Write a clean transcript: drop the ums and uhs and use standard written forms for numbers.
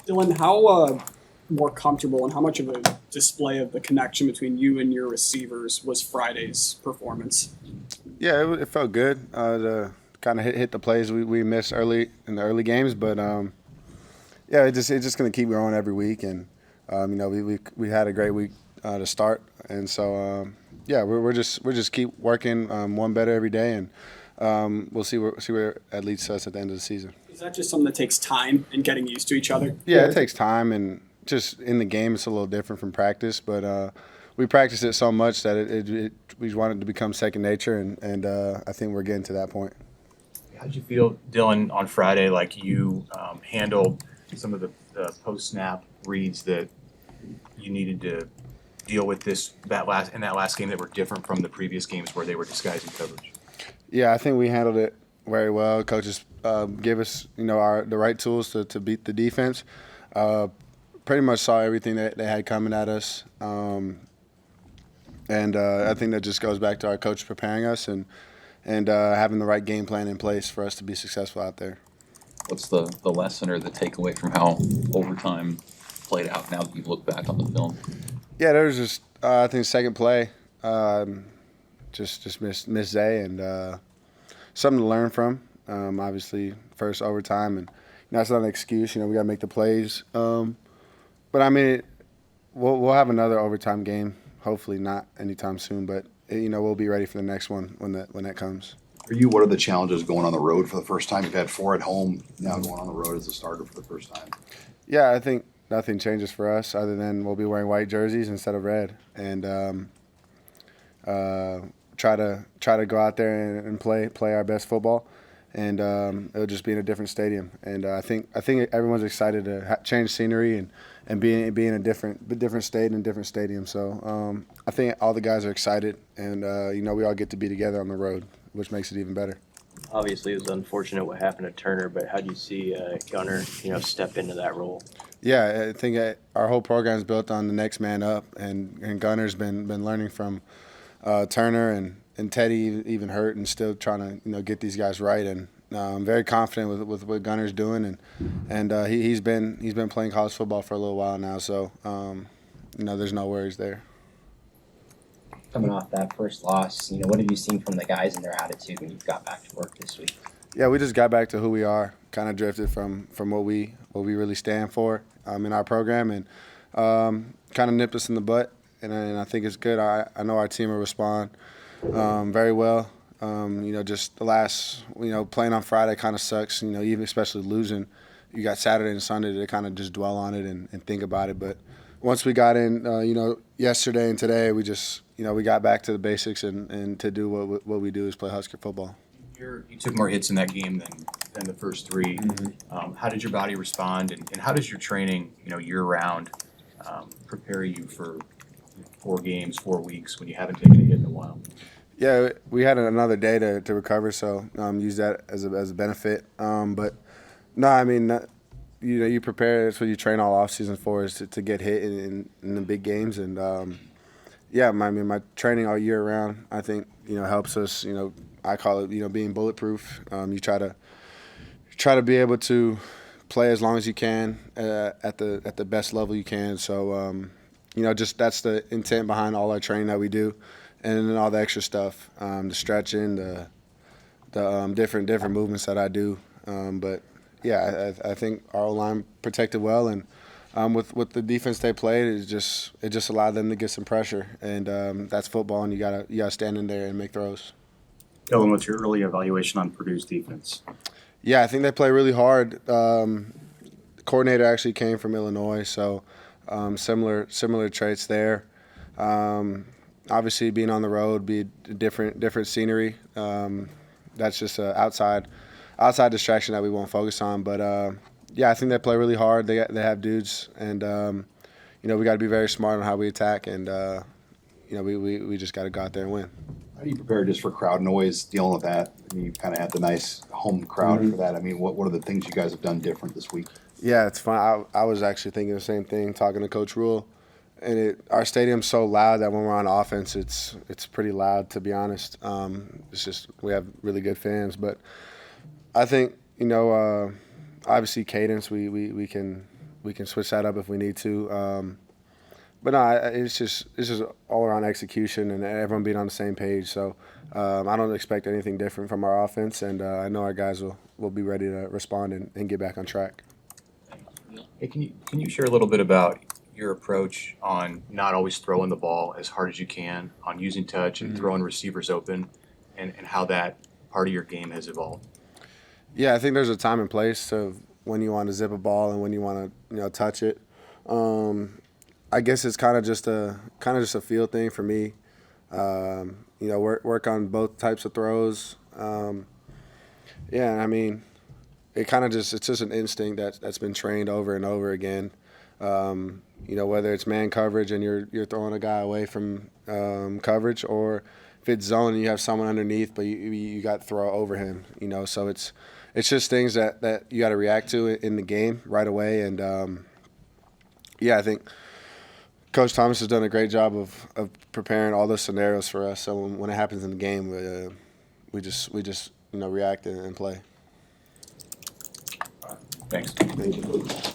Dylan, how more comfortable and how much of a display of the connection between you and your receivers was Friday's performance? Yeah, it felt good to kind of hit the plays we missed early in the early games, but yeah, it's just going to keep growing every week, and we had a great week to start, and so yeah, we're just keep working one better every day, and we'll see where it leads to us at the end of the season. Is that just something that takes time and getting used to each other? Yeah, it takes time, and just in the game, it's a little different from practice, but we practice it so much that we want it to become second nature, and I think we're getting to that point. How did you feel, Dylan, on Friday? Like you handled some of the post-snap reads that you needed to deal with that last game that were different from the previous games where they were disguising coverage? Yeah, I think we handled it very well. Coaches gave us, the right tools to beat the defense. Pretty much saw everything that they had coming at us, and I think that just goes back to our coach preparing us and having the right game plan in place for us to be successful out there. What's the lesson or the takeaway from how overtime played out now that you've looked back on the film? Yeah, there was just I think second play, just missed Zay, and something to learn from. Obviously, first overtime, and that's not an excuse. We got to make the plays. But I mean, we'll have another overtime game. Hopefully not anytime soon, but we'll be ready for the next one when that comes. For you, what are the challenges going on the road for the first time? You've had 4 at home, now going on the road as a starter for the first time. Yeah, I think nothing changes for us other than we'll be wearing white jerseys instead of red, and try to go out there and play our best football, and it'll just be in a different stadium. And I think everyone's excited to change scenery and be in a different state and a different stadium. So I think all the guys are excited, and we all get to be together on the road, which makes it even better. Obviously, it was unfortunate what happened to Turner, but how do you see Gunner, step into that role? Yeah, I think our whole program is built on the next man up, and Gunner's been learning from Turner and Teddy, even hurt, and still trying to get these guys right. And I'm very confident with what Gunner's doing, and he's been playing college football for a little while now, so there's no worries there. Coming off that first loss, what have you seen from the guys and their attitude when you got back to work this week? Yeah, we just got back to who we are. Kind of drifted from what we really stand for in our program, and kind of nipped us in the butt. And I think it's good. I know our team will respond very well. Just the last, playing on Friday kind of sucks. Even especially losing, you got Saturday and Sunday to kind of just dwell on it and think about it. But once we got in, yesterday and today, we just, we got back to the basics and to do what we do is play Husker football. You took more hits in that game than the first 3. Mm-hmm. How did your body respond, and how does your training, year-round, prepare you for 4 games, 4 weeks when you haven't taken a hit in a while? Yeah, we had another day to recover, so use that as a benefit. But no, I mean, you prepare. That's what you train all off season for, is to get hit in the big games. And yeah, my training all year round, I think helps us. I call it being bulletproof. You try to be able to play as long as you can at the best level you can. So just that's the intent behind all our training that we do, and then all the extra stuff, the stretching, the different movements that I do. But yeah, I think our O-line protected well, and with the defense they played, it just allowed them to get some pressure, and that's football, and you gotta stand in there and make throws. Dylan, what's your early evaluation on Purdue's defense? Yeah, I think they play really hard. The coordinator actually came from Illinois, so similar traits there. Obviously, being on the road, be different scenery. That's just an outside distraction that we won't focus on. But yeah, I think they play really hard. They have dudes, and we got to be very smart on how we attack, and we just got to go out there and win. How do you prepare just for crowd noise, dealing with that? I mean, you kind of had the nice home crowd for that. I mean, what are the things you guys have done different this week? Yeah, it's fun. I was actually thinking the same thing, talking to Coach Rule. And our stadium's so loud that when we're on offense, it's pretty loud, to be honest. It's just we have really good fans. But I think, obviously cadence, we can we can switch that up if we need to. But no, it's just all around execution and everyone being on the same page. So I don't expect anything different from our offense, and I know our guys will be ready to respond and get back on track. Hey, can you share a little bit about your approach on not always throwing the ball as hard as you can, on using touch and throwing receivers open, and how that part of your game has evolved? Yeah, I think there's a time and place of when you want to zip a ball and when you want to touch it. I guess it's kind of just a field thing for me. Work on both types of throws. I mean, it's just an instinct that's been trained over and over again. Whether it's man coverage and you're throwing a guy away from coverage, or if it's zone and you have someone underneath, but you got to throw over him. So it's just things that you got to react to in the game right away. And I think Coach Thomas has done a great job of preparing all those scenarios for us. So when it happens in the game, we just react and play. Thanks. Thank you.